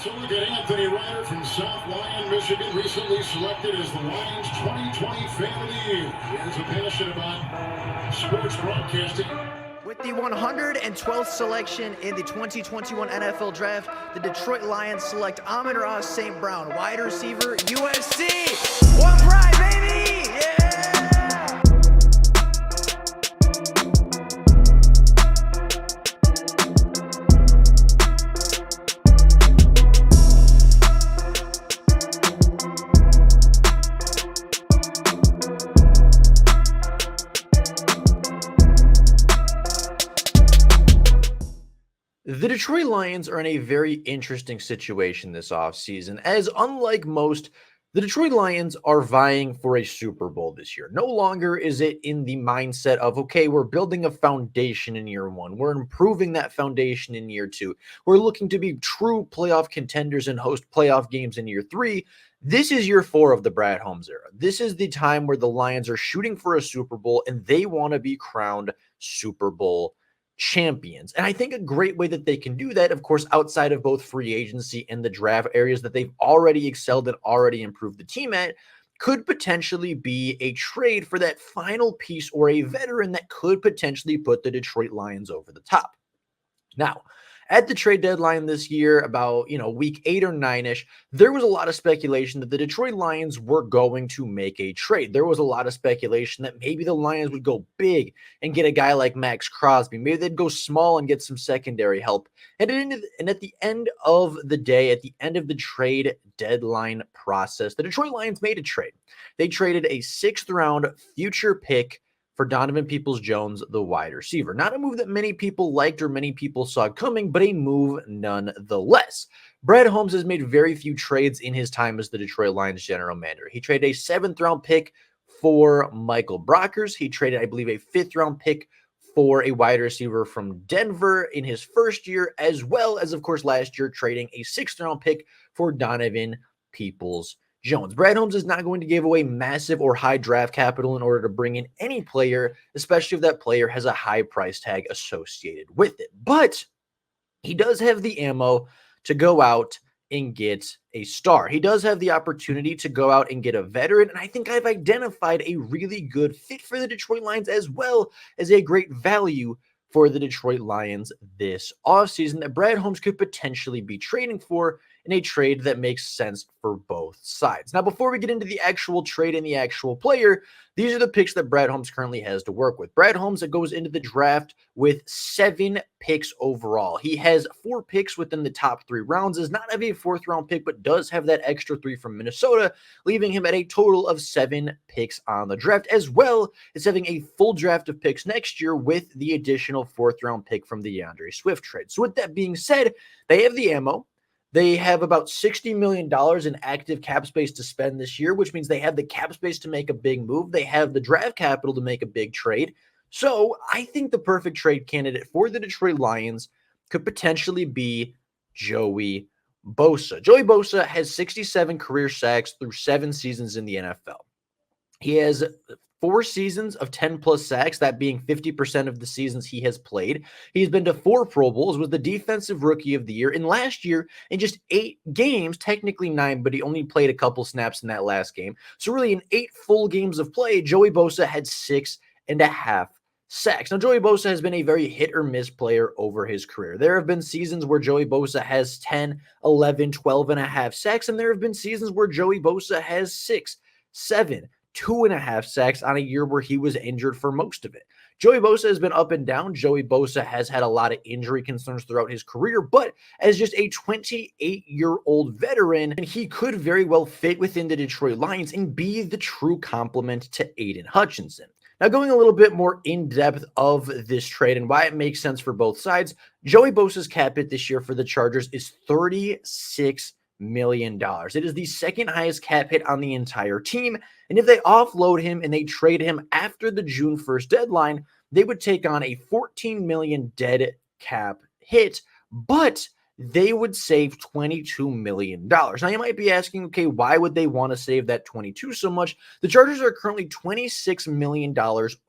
So look at Anthony Ryder from South Lyon, Michigan, recently selected as the Lions 2020 Fan of the Year. He has a passion about sports broadcasting. With the 112th selection in the 2021 NFL Draft, the Detroit Lions select Amon-Ra St. Brown, wide receiver, USC. One pride, baby! Yeah! The Detroit Lions are in a very interesting situation this offseason, as unlike most, the Detroit Lions are vying for a Super Bowl this year. No longer is it in the mindset of, okay, we're building a foundation in year one. We're improving that foundation in year two. We're looking to be true playoff contenders and host playoff games in year three. This is year four of the Brad Holmes era. This is the time where the Lions are shooting for a Super Bowl and they want to be crowned Super Bowl champions. And I think a great way that they can do that, of course, outside of both free agency and the draft areas that they've already excelled and already improved the team at, could potentially be a trade for that final piece or a veteran that could potentially put the Detroit Lions over the top. Now, at the trade deadline this year, about week 8 or 9-ish, there was a lot of speculation that the Detroit Lions were going to make a trade. There was a lot of speculation that maybe the Lions would go big and get a guy like Max Crosby. Maybe they'd go small and get some secondary help. And at the end of the day, at the end of the trade deadline process, the Detroit Lions made a trade. They traded a 6th-round future pick for Donovan Peoples-Jones, the wide receiver. Not a move that many people liked or many people saw coming, but a move nonetheless. Brad Holmes has made very few trades in his time as the Detroit Lions general manager. He traded a 7th-round pick for Michael Brockers. He traded, I believe, a 5th-round pick for a wide receiver from Denver in his first year, as well as, of course, last year trading a 6th-round pick for Donovan Peoples-Jones. Brad Holmes is not going to give away massive or high draft capital in order to bring in any player, especially if that player has a high price tag associated with it. But he does have the ammo to go out and get a star. He does have the opportunity to go out and get a veteran, and I think I've identified a really good fit for the Detroit Lions as well as a great value for the Detroit Lions this offseason that Brad Holmes could potentially be trading for in a trade that makes sense for both sides. Now, before we get into the actual trade and the actual player, these are the picks that Brad Holmes currently has to work with. Brad Holmes goes into the draft with 7 picks overall. He has 4 picks within the top 3 rounds, does not have a 4th-round pick, but does have that extra 3 from Minnesota, leaving him at a total of 7 picks on the draft, as well as having a full draft of picks next year with the additional 4th-round pick from the DeAndre Swift trade. So with that being said, they have the ammo. They have about $60 million in active cap space to spend this year, which means they have the cap space to make a big move. They have the draft capital to make a big trade. So I think the perfect trade candidate for the Detroit Lions could potentially be Joey Bosa. Joey Bosa has 67 career sacks through 7 seasons in the NFL. He has 4 seasons of 10-plus sacks, that being 50% of the seasons he has played. He's been to 4 Pro Bowls, was the Defensive Rookie of the Year. And last year, in just 8 games, technically 9, but he only played a couple snaps in that last game. So really, in 8 full games of play, Joey Bosa had 6.5 sacks. Now, Joey Bosa has been a very hit-or-miss player over his career. There have been seasons where Joey Bosa has 10, 11, 12.5 sacks, and there have been seasons where Joey Bosa has 6, 7, 2.5 sacks on a year where he was injured for most of it. Joey Bosa has been up and down. Joey Bosa has had a lot of injury concerns throughout his career, but as just a 28-year-old veteran, he could very well fit within the Detroit Lions and be the true complement to Aiden Hutchinson. Now, going a little bit more in depth of this trade and why it makes sense for both sides, Joey Bosa's cap hit this year for the Chargers is $36 million. It is the 2nd highest cap hit on the entire team. And if they offload him and they trade him after the June 1st deadline, they would take on a $14 million dead cap hit. But they would save $22 million. Now, you might be asking, okay, why would they want to save that 22 so much? The Chargers are currently $26 million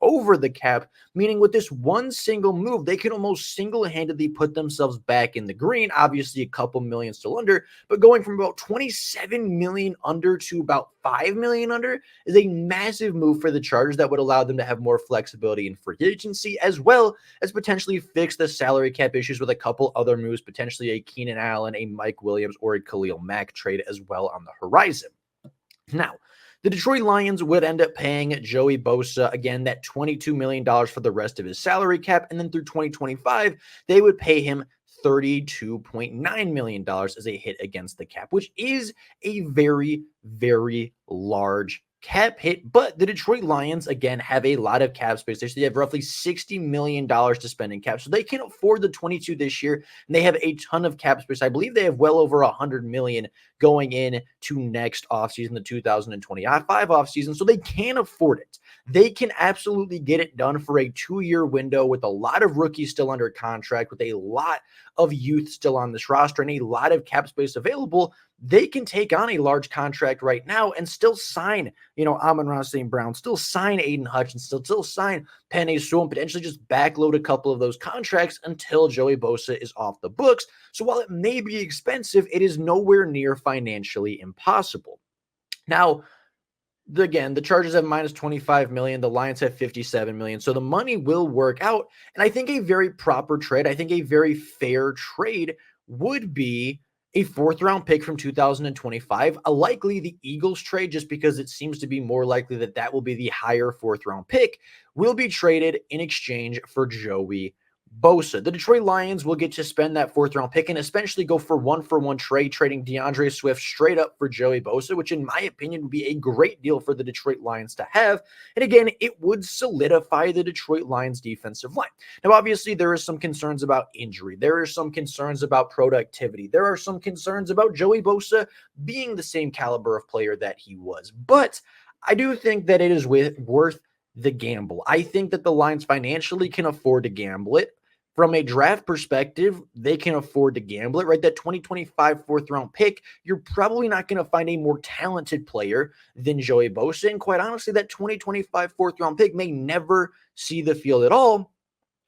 over the cap, meaning with this one single move, they can almost single-handedly put themselves back in the green. Obviously, a couple million still under, but going from about 27 million under to about 5 million under is a massive move for the Chargers that would allow them to have more flexibility in free agency, as well as potentially fix the salary cap issues with a couple other moves, potentially a Keenan Allen, a Mike Williams, or a Khalil Mack trade as well on the horizon. Now, the Detroit Lions would end up paying Joey Bosa, again, that $22 million for the rest of his salary cap. And then through 2025, they would pay him $32.9 million as a hit against the cap, which is a very, very large cap hit. But the Detroit Lions, again, have a lot of cap space. They have roughly $60 million to spend in cap. So they can afford the 22 this year, and they have a ton of cap space. I believe they have well over $100 million going in to next offseason, the 2025 offseason. So they can afford it. They can absolutely get it done for a 2-year window with a lot of rookies still under contract, with a lot of youth still on this roster and a lot of cap space available. They can take on a large contract right now and still sign, Amon-Ra St. Brown, still sign Aiden Hutchinson, still sign Penei Sewell, and potentially just backload a couple of those contracts until Joey Bosa is off the books. So while it may be expensive, it is nowhere near financially impossible. Now, the Chargers have minus 25 million. The Lions have 57 million. So the money will work out. And I think a very proper trade, I think a very fair trade would be a 4th-round pick from 2025, likely the Eagles trade, just because it seems to be more likely that that will be the higher 4th-round pick, will be traded in exchange for Joey Bosa. The Detroit Lions will get to spend that 4th-round pick and essentially go for one-for-one trade, trading DeAndre Swift straight up for Joey Bosa, which in my opinion would be a great deal for the Detroit Lions to have. And again, it would solidify the Detroit Lions defensive line. Now, obviously, there are some concerns about injury. There are some concerns about productivity. There are some concerns about Joey Bosa being the same caliber of player that he was. But I do think that it is worth the gamble. I think that the Lions financially can afford to gamble it. From a draft perspective, they can afford to gamble it, right? That 2025 4th-round pick, you're probably not going to find a more talented player than Joey Bosa. And quite honestly, that 2025 4th-round pick may never see the field at all.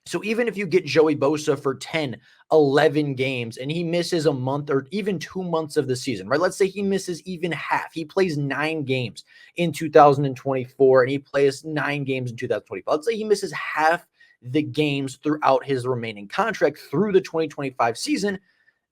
So even if you get Joey Bosa for 10, 11 games and he misses a month or even 2 months of the season, right? Let's say he misses even half. He plays 9 games in 2024 and he plays 9 games in 2025. Let's say he misses half the games throughout his remaining contract through the 2025 season.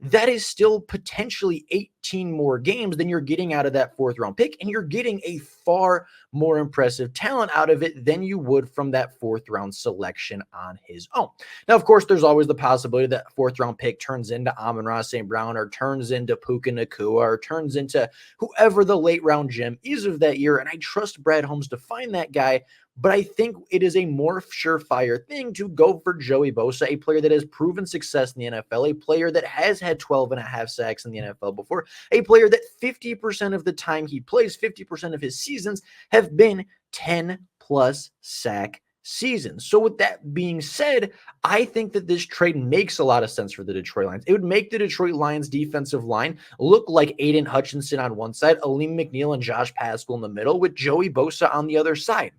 That is still potentially 18 more games than you're getting out of that 4th-round pick, and you're getting a far more impressive talent out of it than you would from that 4th-round selection on his own. Now, of course, there's always the possibility that 4th-round pick turns into Amon-Ra St. Brown or turns into Puka Nacua or turns into whoever the late-round gem is of that year, and I trust Brad Holmes to find that guy. But I think it is a more surefire thing to go for Joey Bosa, a player that has proven success in the NFL, a player that has had 12.5 sacks in the NFL before, a player that 50% of the time he plays, 50% of his seasons have been 10-plus sack seasons. So with that being said, I think that this trade makes a lot of sense for the Detroit Lions. It would make the Detroit Lions defensive line look like Aiden Hutchinson on one side, Aleem McNeil and Josh Paschal in the middle, with Joey Bosa on the other side.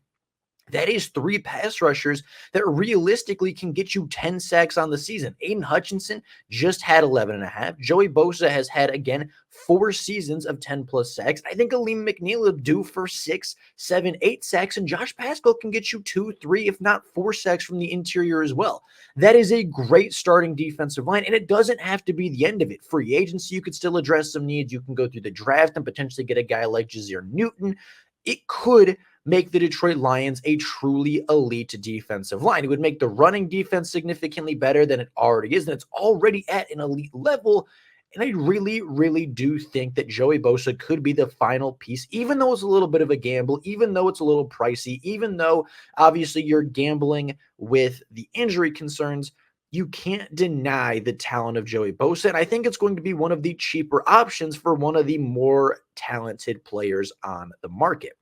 That is 3 pass rushers that realistically can get you 10 sacks on the season. Aiden Hutchinson just had 11.5. Joey Bosa has had, again, 4 seasons of 10-plus sacks. I think Aleem McNeil will do for 6, 7, 8 sacks, and Josh Paschal can get you 2, 3, if not 4 sacks from the interior as well. That is a great starting defensive line, and it doesn't have to be the end of it. Free agency, you could still address some needs. You can go through the draft and potentially get a guy like Jazeer Newton. It could make the Detroit Lions a truly elite defensive line. It would make the running defense significantly better than it already is, and it's already at an elite level. And I really, really do think that Joey Bosa could be the final piece, even though it's a little bit of a gamble, even though it's a little pricey, even though obviously you're gambling with the injury concerns. You can't deny the talent of Joey Bosa, and I think it's going to be one of the cheaper options for one of the more talented players on the market.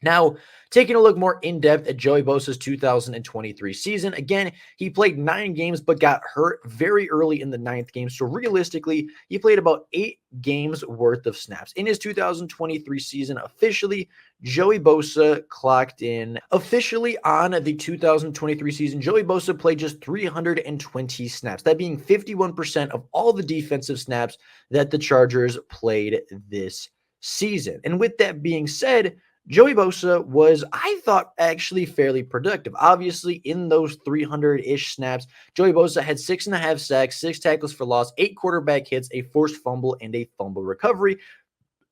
Now, taking a look more in depth at Joey Bosa's 2023 season, again, he played 9 games but got hurt very early in the 9th game. So realistically, he played about 8 games worth of snaps. In his 2023 season, officially, Joey Bosa clocked in. Officially on the 2023 season, Joey Bosa played just 320 snaps, that being 51% of all the defensive snaps that the Chargers played this season. And with that being said, Joey Bosa was, I thought, actually fairly productive. Obviously, in those 300-ish snaps, Joey Bosa had 6.5 sacks, 6 tackles for loss, 8 quarterback hits, a forced fumble, and a fumble recovery.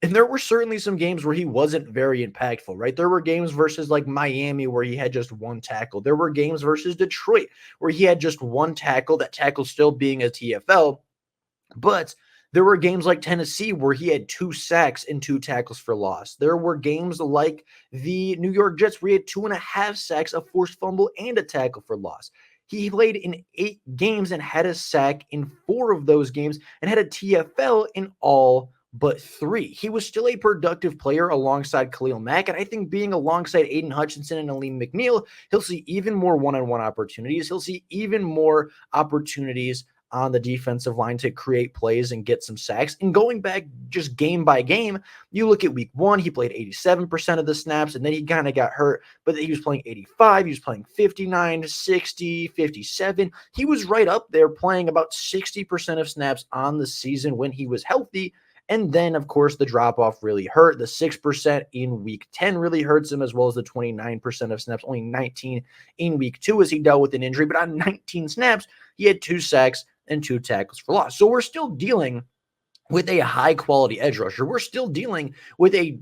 And there were certainly some games where he wasn't very impactful, right? There were games versus like Miami where he had just 1 tackle. There were games versus Detroit where he had just 1 tackle, that tackle still being a TFL. But there were games like Tennessee where he had 2 sacks and 2 tackles for loss. There were games like the New York Jets where he had 2.5 sacks, a forced fumble, and a tackle for loss. He played in 8 games and had a sack in 4 of those games and had a TFL in all but 3. He was still a productive player alongside Khalil Mack, and I think being alongside Aiden Hutchinson and Aleem McNeil, he'll see even more one-on-one opportunities. He'll see even more opportunities on the defensive line to create plays and get some sacks. And going back just game by game, you look at week 1, he played 87% of the snaps, and then he kind of got hurt, but he was playing 85, he was playing 59, 60, 57. He was right up there playing about 60% of snaps on the season when he was healthy. And then, of course, the drop-off really hurt. The 6% in week 10 really hurts him, as well as the 29% of snaps, only 19 in week 2 as he dealt with an injury. But on 19 snaps, he had 2 sacks and 2 tackles for loss. So we're still dealing with a high-quality edge rusher. We're still dealing with a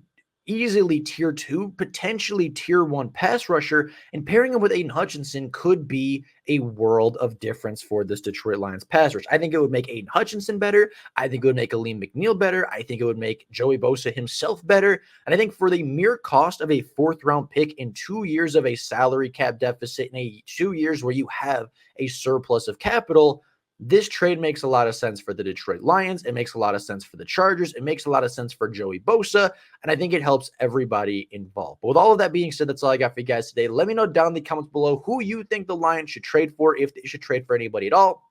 easily tier 2, potentially tier 1 pass rusher, and pairing him with Aiden Hutchinson could be a world of difference for this Detroit Lions pass rush. I think it would make Aiden Hutchinson better. I think it would make Aleem McNeil better. I think it would make Joey Bosa himself better. And I think for the mere cost of a 4th-round pick in 2 years of a salary cap deficit, in 2 years where you have a surplus of capital, this trade makes a lot of sense for the Detroit Lions. It makes a lot of sense for the Chargers. It makes a lot of sense for Joey Bosa, and I think it helps everybody involved. But with all of that being said, that's all I got for you guys today. Let me know down in the comments below who you think the Lions should trade for, if they should trade for anybody at all.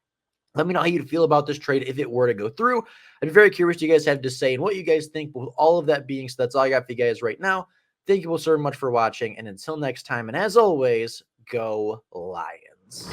Let me know how you'd feel about this trade if it were to go through. I'd be very curious what you guys have to say and what you guys think. But with all of that being said, that's all I got for you guys right now. Thank you all so much for watching, and until next time, and as always, go Lions.